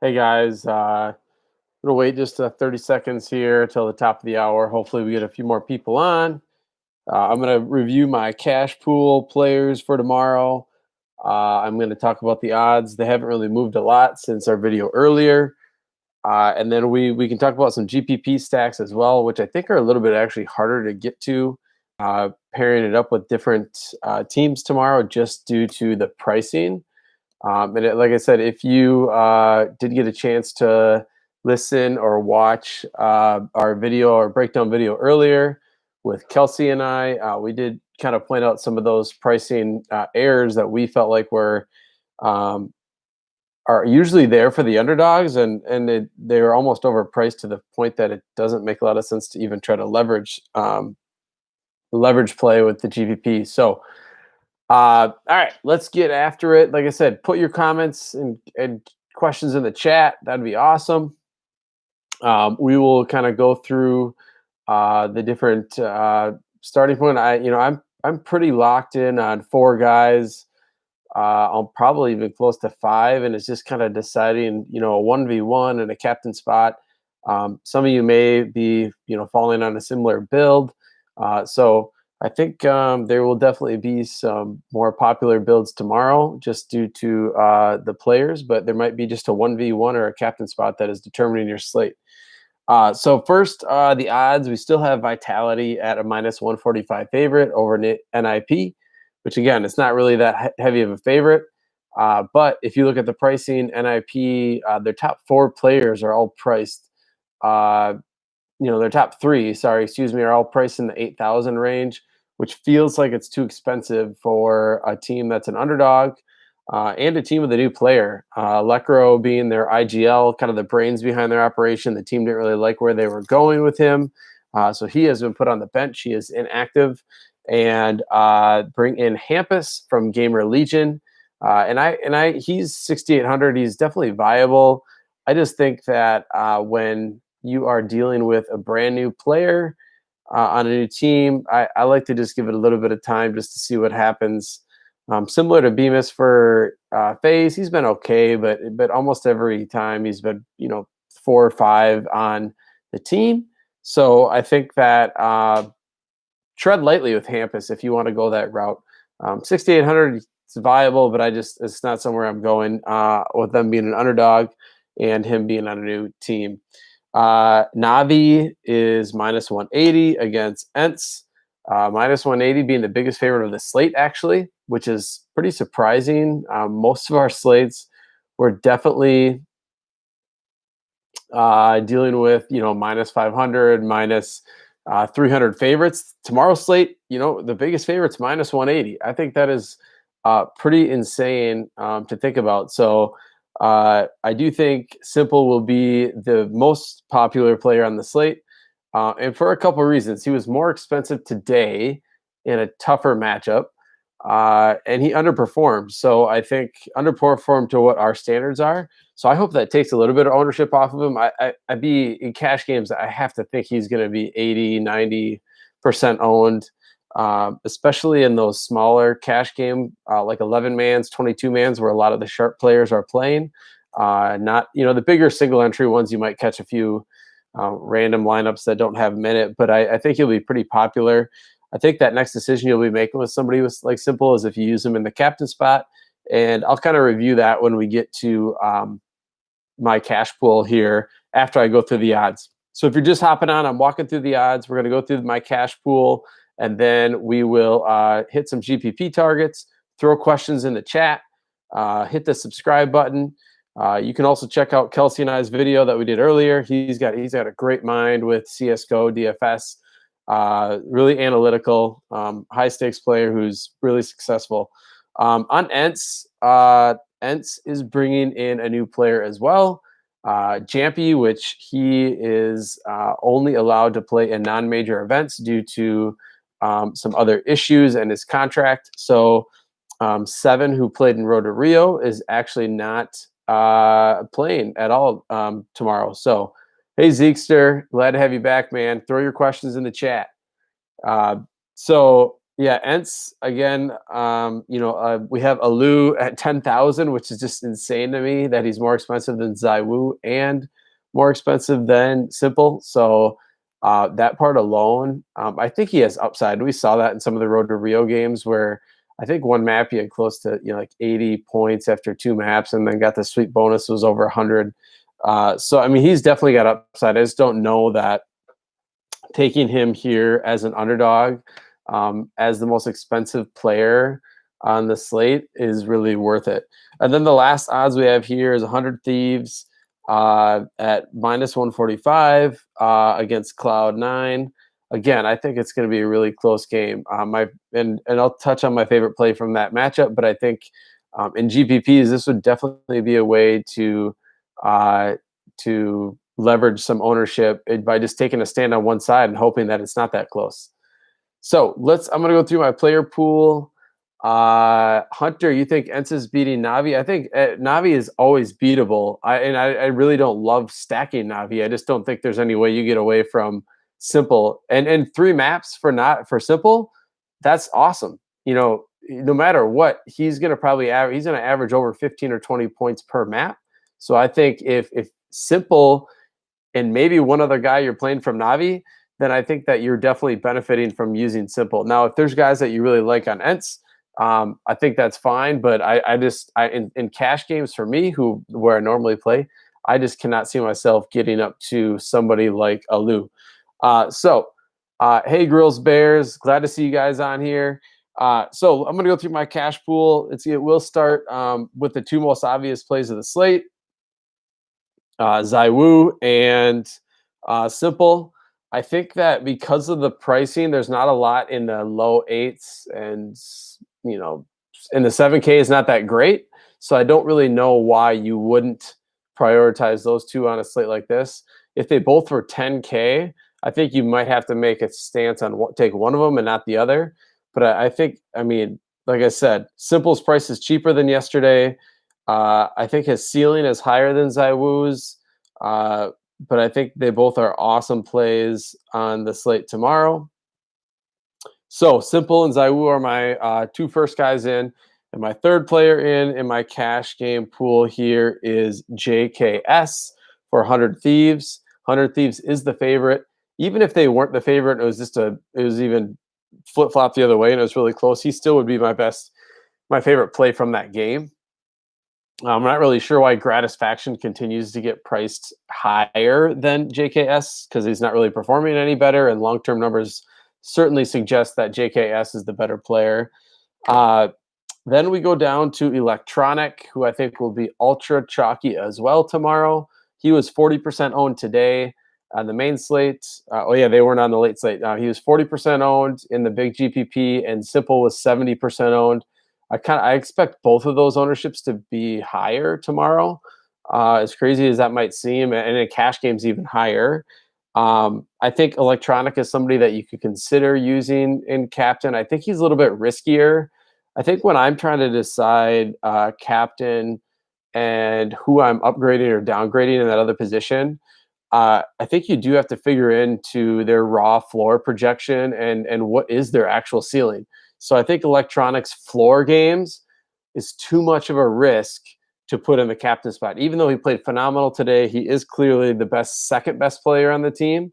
Hey guys, gonna wait just 30 seconds here till the top of the hour. Hopefully, we get a few more people on. I'm gonna review my cash pool players for tomorrow. I'm gonna talk about the odds. They haven't really moved a lot since our video earlier, and then we can talk about some GPP stacks as well, which I think are a little bit actually harder to get to. Pairing it up with different teams tomorrow, just due to the pricing. Like I said, if you did get a chance to listen or watch our video or breakdown video earlier with Kelsey and we did kind of point out some of those pricing errors that we felt like um, are usually there for the underdogs, and they were almost overpriced to the point that it doesn't make a lot of sense to even try to leverage play with the GPP. So all right, let's get after it. Like I said, put your comments and questions in the chat. That'd be awesome. We will kind of go through the different starting point. I'm pretty locked in on four guys. I'm probably even close to five, and it's just kind of deciding, a 1v1 and a captain spot. Some of you may be, falling on a similar build. So I think there will definitely be some more popular builds tomorrow just due to the players, but there might be just a 1v1 or a captain spot that is determining your slate. So first, the odds, we still have Vitality at a minus 145 favorite over NIP, which again, it's not really that heavy of a favorite. But if you look at the pricing, NIP, their top four players are all priced. Their top three, are all priced in the 8,000 range, which feels like it's too expensive for a team that's an underdog and a team with a new player. Lecro being their IGL, kind of the brains behind their operation. The team didn't really like where they were going with him. So he has been put on the bench. He is inactive. And bring in Hampus from Gamer Legion. He's 6,800. He's definitely viable. I just think that when you are dealing with a brand new player on a new team, I like to just give it a little bit of time just to see what happens. Similar to Bemis for FaZe, he's been okay, but almost every time he's been 4 or 5 on the team. So I think that tread lightly with Hampus if you want to go that route. 6,800 is viable, but it's not somewhere I'm going with them being an underdog and him being on a new team. Navi is minus 180 against Ents. Minus 180 being the biggest favorite of the slate, actually, which is pretty surprising. Most of our slates were definitely dealing with, minus 500, minus 300 favorites. Tomorrow's slate, the biggest favorite's minus 180. I think that is pretty insane to think about. So I do think Simple will be the most popular player on the slate. And for a couple of reasons. He was more expensive today in a tougher matchup. And he underperformed. So I think underperformed to what our standards are. So I hope that takes a little bit of ownership off of him. I'd be in cash games. I have to think he's going to be 80, 90% owned, especially in those smaller cash game, like 11 mans, 22 mans, where a lot of the sharp players are playing. Not, the bigger single entry ones, you might catch a few random lineups that don't have a minute, but I think he'll be pretty popular. I think that next decision you'll be making with somebody with like Simple is if you use him in the captain spot. And I'll kind of review that when we get to my cash pool here after I go through the odds. So if you're just hopping on, I'm walking through the odds. We're going to go through my cash pool, and then we will hit some GPP targets, throw questions in the chat, hit the subscribe button. You can also check out Kelsey and I's video that we did earlier. He's got a great mind with CSGO, DFS. Really analytical, high stakes player who's really successful. On Ents, Ents is bringing in a new player as well, Jampy, which he is only allowed to play in non-major events due to some other issues in his contract. So Seven, who played in Road to Rio, is actually not playing at all tomorrow. So hey, Zeekster, glad to have you back, man. Throw your questions in the chat. So Yeah, Ents again. We have Alu at 10,000, which is just insane to me that he's more expensive than Zaiwu and more expensive than Simple. So that part alone, I think he has upside. We saw that in some of the Road to Rio games where I think one map he had close to like 80 points after two maps, and then got the sweet bonus was over 100. So I mean, he's definitely got upside. I just don't know that taking him here as an underdog, as the most expensive player on the slate is really worth it. And then the last odds we have here is 100 Thieves at minus 145 against Cloud9. Again, I think it's going to be a really close game. And I'll touch on my favorite play from that matchup, but I think in GPPs this would definitely be a way uh, to leverage some ownership by just taking a stand on one side and hoping that it's not that close. So I'm going to go through my player pool. Hunter, you think Ents is beating Navi? I think Navi is always beatable. I really don't love stacking Navi. I just don't think there's any way you get away from Simple. And three maps for Simple, that's awesome. No matter what, he's going to average over 15 or 20 points per map. So I think if Simple and maybe one other guy you're playing from Navi, then I think that you're definitely benefiting from using Simple. Now, if there's guys that you really like on Ents, I think that's fine. But in cash games for me, where I normally play, I just cannot see myself getting up to somebody like Alu. Hey, Grills Bears, glad to see you guys on here. So I'm going to go through my cash pool. It will start with the two most obvious plays of the slate. Zaiwu and Simple. I think that because of the pricing, there's not a lot in the low eights, and in the 7K is not that great. So I don't really know why you wouldn't prioritize those two on a slate like this. If they both were 10K, I think you might have to make a stance on take one of them and not the other. But I think, like I said, Simple's price is cheaper than yesterday. I think his ceiling is higher than Zaiwu's, but I think they both are awesome plays on the slate tomorrow. So Simple and Zaiwu are my two first guys in. And my third player in my cash game pool here is JKS for 100 Thieves. 100 Thieves is the favorite. Even if they weren't the favorite, it was even flip-flop the other way and it was really close, he still would be my favorite play from that game. I'm not really sure why Gratisfaction continues to get priced higher than JKS because he's not really performing any better, and long-term numbers certainly suggest that JKS is the better player. Then we go down to Electronic, who I think will be ultra chalky as well tomorrow. He was 40% owned today on the main slate. They weren't on the late slate. He was 40% owned in the big GPP, and Simple was 70% owned. I expect both of those ownerships to be higher tomorrow. As crazy as that might seem, and in cash games even higher. I think Electronic is somebody that you could consider using in captain. I think he's a little bit riskier. I think when I'm trying to decide captain and who I'm upgrading or downgrading in that other position, I think you do have to figure into their raw floor projection and what is their actual ceiling. So I think Electronics floor games is too much of a risk to put in the captain spot. Even though he played phenomenal today, he is clearly the second best player on the team.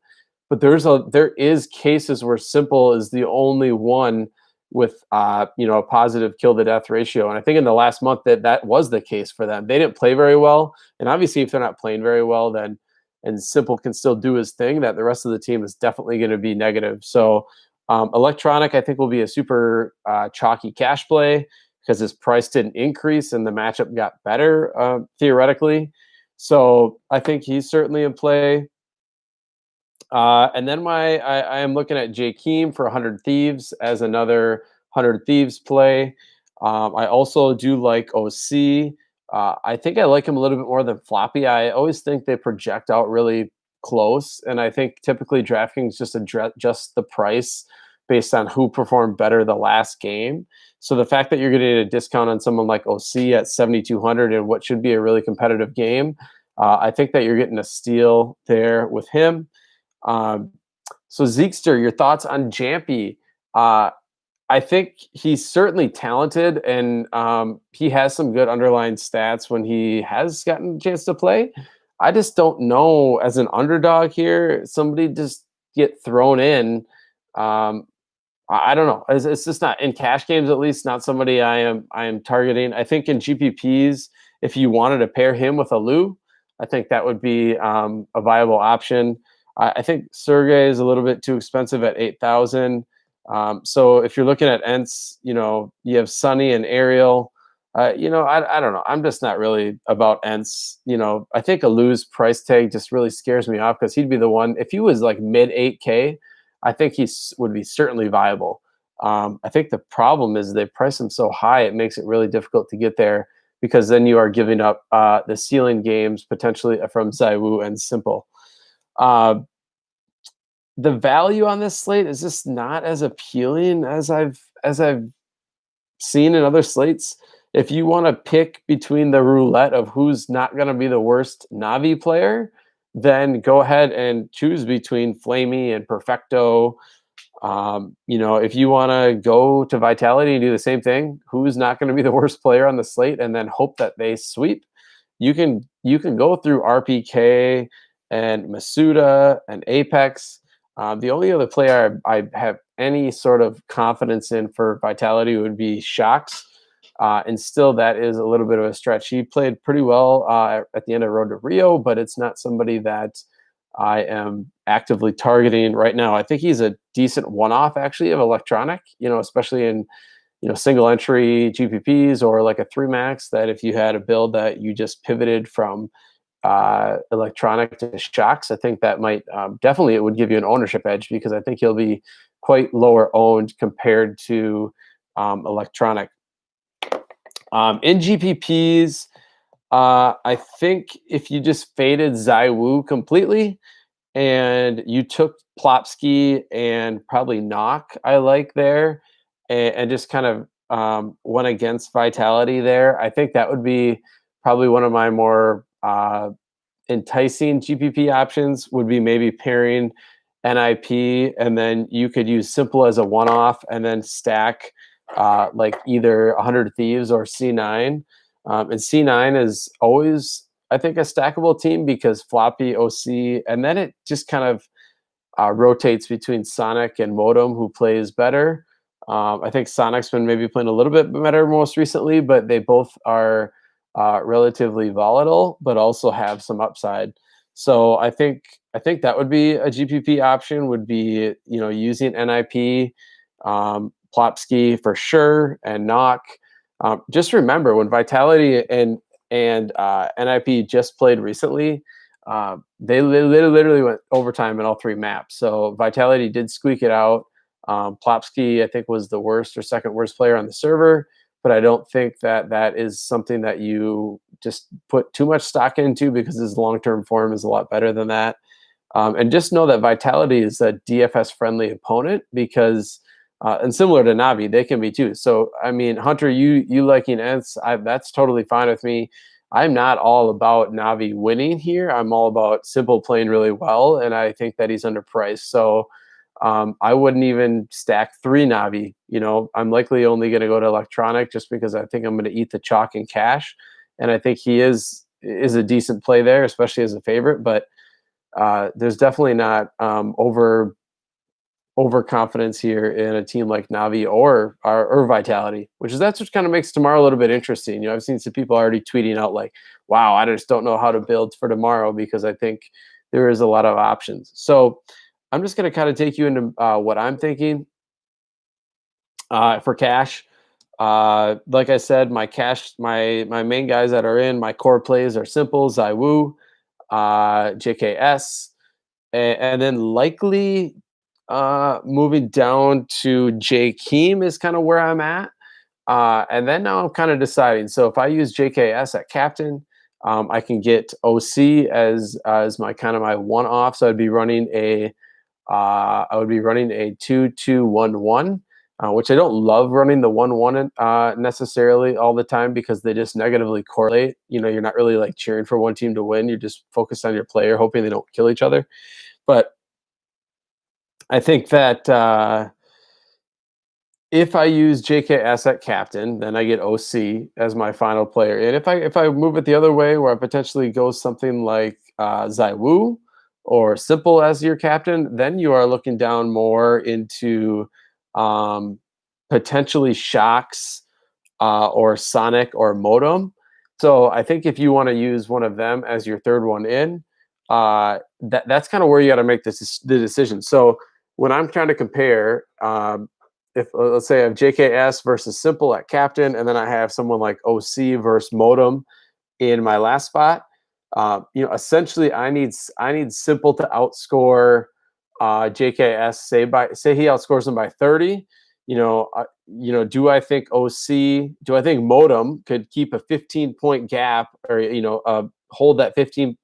But there is cases where Simple is the only one with a positive kill to death ratio. And I think in the last month that was the case for them. They didn't play very well. And obviously if they're not playing very well, then and Simple can still do his thing, that the rest of the team is definitely going to be negative. So Electronic, I think, will be a super chalky cash play because his price didn't increase and the matchup got better theoretically. So I think he's certainly in play. And then I am looking at Jay Keem for 100 Thieves as another 100 Thieves play. I also do like OC. I think I like him a little bit more than Floppy. I always think they project out really close, and I think typically DraftKings just adjust the price based on who performed better the last game. So the fact that you're getting a discount on someone like OC at 7,200 in what should be a really competitive game, I think that you're getting a steal there with him. So Zeekster, your thoughts on Jampy? I think he's certainly talented, and he has some good underlying stats when he has gotten a chance to play. I just don't know, as an underdog here, somebody just get thrown in. Um, I don't know. It's just not in cash games, at least not somebody I am targeting. I think in GPPs, if you wanted to pair him with a Lou, I think that would be a viable option. I think Sergey is a little bit too expensive at 8,000. So if you're looking at Ents, you have Sunny and Ariel. I don't know. I'm just not really about Ents. I think a Lou's price tag just really scares me off because he'd be the one. If he was like mid 8K, I think he would be certainly viable. I think the problem is they price him so high, it makes it really difficult to get there because then you are giving up the ceiling games potentially from Zaiwu and Simple. The value on this slate is just not as appealing as I've seen in other slates. If you want to pick between the roulette of who's not going to be the worst Navi player, then go ahead and choose between Flamey and Perfecto. If you want to go to Vitality and do the same thing, who's not going to be the worst player on the slate, and then hope that they sweep, you can go through RPK and Masuda and Apex. The only other player I have any sort of confidence in for Vitality would be Shocks. And still, that is a little bit of a stretch. He played pretty well at the end of Road to Rio, but it's not somebody that I am actively targeting right now. I think he's a decent one-off, actually, of Electronic, especially in single entry GPPs or like a 3 max, that if you had a build that you just pivoted from Electronic to Shocks, I think that might definitely, it would give you an ownership edge because I think he'll be quite lower owned compared to Electronic. In GPPs, I think if you just faded Zaiwu completely and you took Plopsky and probably Knock, I like there, and just kind of went against Vitality there, I think that would be probably one of my more enticing GPP options. Would be maybe pairing NIP, and then you could use Simple as a one-off and then stack like either 100 Thieves or C9. And C9 is always, I think, a stackable team because Floppy, OC, and then it just kind of rotates between Sonic and Modem, who plays better. I think Sonic's been maybe playing a little bit better most recently, but they both are relatively volatile, but also have some upside. So I think that would be a GPP option. Would be using NIP, Plopsky for sure, and Knock. Just remember when Vitality and NIP just played recently, they literally went overtime in all 3 maps. So Vitality did squeak it out. Plopsky, I think, was the worst or second worst player on the server, but I don't think that is something that you just put too much stock into because his long-term form is a lot better than that. And just know that Vitality is a DFS-friendly opponent because, and similar to Navi, they can be too. So, I mean, Hunter, you liking Ents, that's totally fine with me. I'm not all about Navi winning here. I'm all about Simple playing really well, and I think that he's underpriced. So I wouldn't even stack 3 Navi. I'm likely only going to go to Electronic just because I think I'm going to eat the chalk in cash, and I think he is a decent play there, especially as a favorite. But there's definitely not overconfidence here in a team like Navi or Vitality, that's what kind of makes tomorrow a little bit interesting. I've seen some people already tweeting out like, "Wow, I just don't know how to build for tomorrow," because I think there is a lot of options. So I'm just going to kind of take you into what I'm thinking for cash. Like I said, my main guys that are in my core plays are Simple, Zaiwu, JKS, and then likely moving down to J Keem is kind of where I'm at. And then now I'm kind of deciding. So if I use JKS at captain, I can get OC as my kind of my one-off. So I'd be running a 2-2-1-1, which I don't love running the 1-1 necessarily all the time because they just negatively correlate. You're not really like cheering for one team to win. You're just focused on your player, hoping they don't kill each other. But I think that If I use JKS at captain, then I get OC as my final player. And if I move it the other way, where I potentially go something like Zaiwu or Simple as your captain, then you are looking down more into um, potentially Shocks or Sonic or Modem. So I think if you want to use one of them as your third one in, that's kind of where you got to make the decision. So when I'm trying to compare, if let's say I have JKS versus Simple at captain, and then I have someone like OC versus Modem in my last spot, essentially I need Simple to outscore JKS. Say he outscores him by 30. Do I think OC? Do I think Modem could keep a 15-point gap, or hold that 15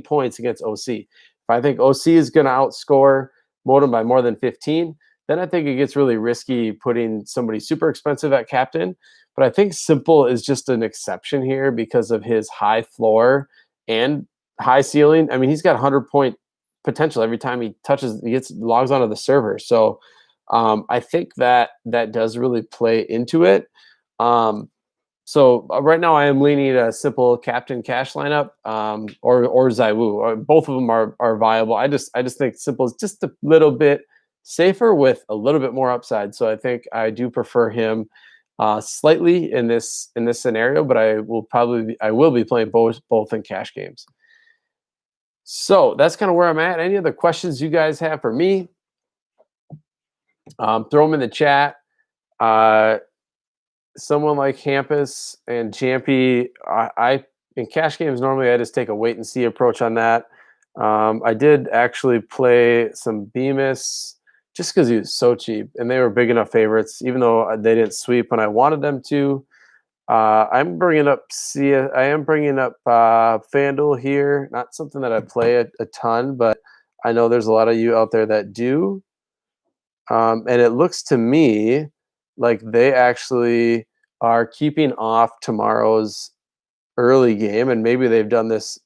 points against OC? If I think OC is going to outscore Modem by more than 15, then I think it gets really risky putting somebody super expensive at captain. But I think Simple is just an exception here because of his high floor and high ceiling. I mean, he's got 100-point potential every time he logs onto the server. So I think that does really play into it. So right now I am leaning a Simple captain cash lineup, or Zaiwu. Both of them are viable. I just think Simple is just a little bit safer with a little bit more upside. So I think I do prefer him slightly in this scenario, but I will be playing both in cash games. So that's kind of where I'm at. Any other questions you guys have for me? Throw them in the chat. Someone like Hampus and Champy, I in cash games normally I just take a wait and see approach on that. I did actually play some Bemis just because he was so cheap and they were big enough favorites, even though they didn't sweep when I wanted them to. I am bringing up FanDuel here. Not something that I play a ton, but I know there's a lot of you out there that do. And it looks to me like they actually are keeping off tomorrow's early game, and maybe they've done this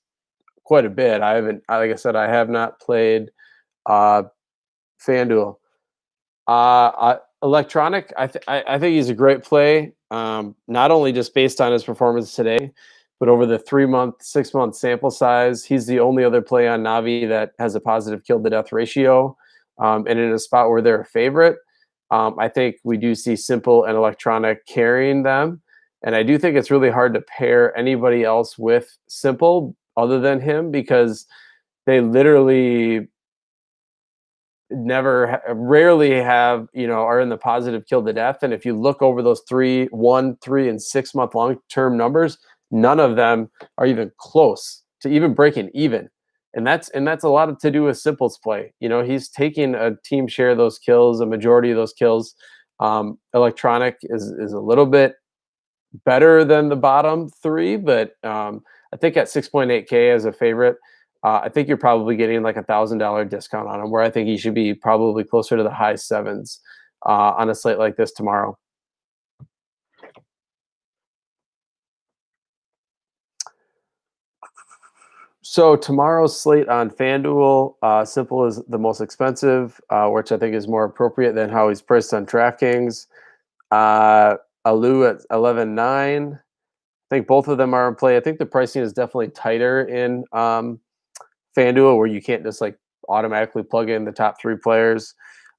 quite a bit. Like I said, I have not played FanDuel. Electronic, I think he's a great play. Not only just based on his performance today, but over the 3-month, 6-month sample size, he's the only other play on Navi that has a positive kill to death ratio, and in a spot where they're a favorite. I think we do see Simple and Electronic carrying them, and I do think it's really hard to pair anybody else with Simple other than him because they literally rarely have, are in the positive kill to death. And if you look over those 1, 3, and 6 month long-term numbers, none of them are even close to even breaking even. And that's a lot to do with Simple's play. He's taking a team share of those kills, a majority of those kills. Electronic is a little bit better than the bottom 3, but I think at 6.8K as a favorite, I think you're probably getting like $1,000 discount on him, where I think he should be probably closer to the high 7s on a slate like this tomorrow. So tomorrow's slate on FanDuel, Simple is the most expensive, which I think is more appropriate than how he's priced on DraftKings. Alu at 11.9. I think both of them are in play. I think the pricing is definitely tighter in FanDuel, where you can't just like automatically plug in the top 3 players.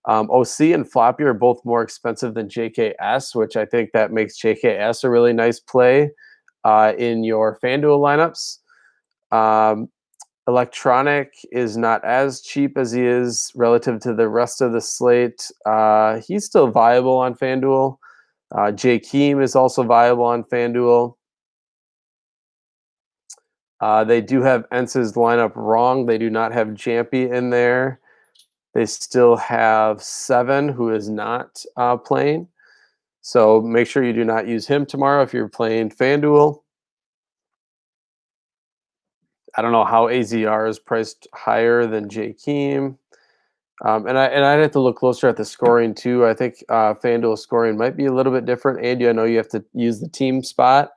OC and Floppy are both more expensive than JKS, which I think that makes JKS a really nice play in your FanDuel lineups. Electronic is not as cheap as he is relative to the rest of the slate. He's still viable on FanDuel. Jakeem is also viable on FanDuel. They do have Ence's lineup wrong. They do not have Jampy in there. They still have 7, who is not playing. So make sure you do not use him tomorrow if you're playing FanDuel. I don't know how AZR is priced higher than Jakeem. And I'd have to look closer at the scoring too. I think FanDuel scoring might be a little bit different. Andy, I know you have to use the team spot.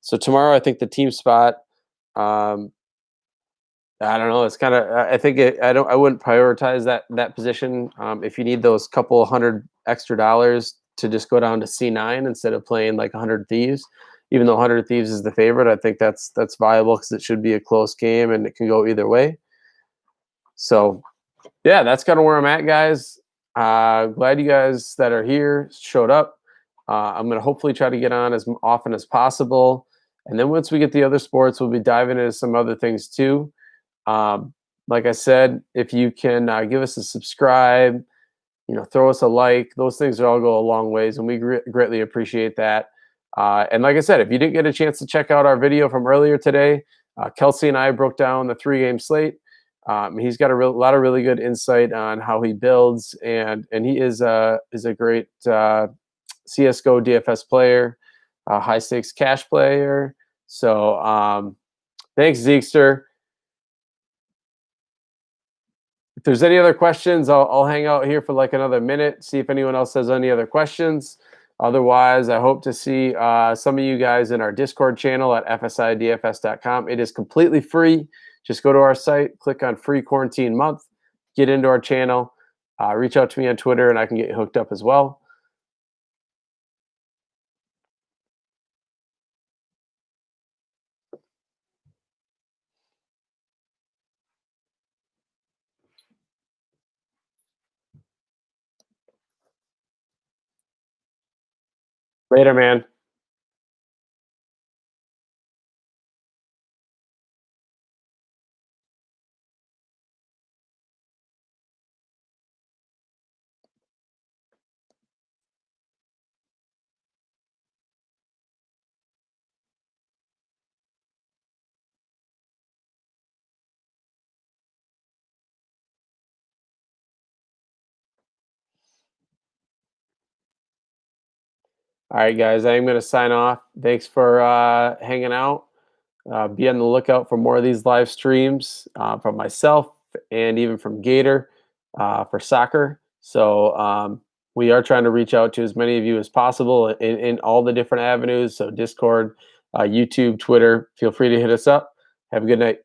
So tomorrow, I think the team spot. I don't know. It's kind of. I think I wouldn't prioritize that position. If you need those couple $100 extra, to just go down to C9 instead of playing like 100 Thieves. Even though 100 Thieves is the favorite, I think that's viable because it should be a close game and it can go either way. So, yeah, that's kind of where I'm at, guys. Glad you guys that are here showed up. I'm going to hopefully try to get on as often as possible. And then once we get the other sports, we'll be diving into some other things too. Like I said, if you can give us a subscribe, throw us a like. Those things all go a long ways, and we greatly appreciate that. And like I said, if you didn't get a chance to check out our video from earlier today, Kelsey and I broke down the 3-game slate. He's got a lot of really good insight on how he builds, and he is a great CS:GO DFS player, high stakes cash player. So thanks, Zeekster. If there's any other questions, I'll hang out here for like another minute, see if anyone else has any other questions. Otherwise, I hope to see some of you guys in our Discord channel at fsidfs.com. It is completely free. Just go to our site, click on Free Quarantine Month, get into our channel, reach out to me on Twitter, and I can get you hooked up as well. Later, man. All right, guys, I'm going to sign off. Thanks for hanging out. Be on the lookout for more of these live streams from myself and even from Gator for soccer. So we are trying to reach out to as many of you as possible in all the different avenues. So Discord, YouTube, Twitter, feel free to hit us up. Have a good night.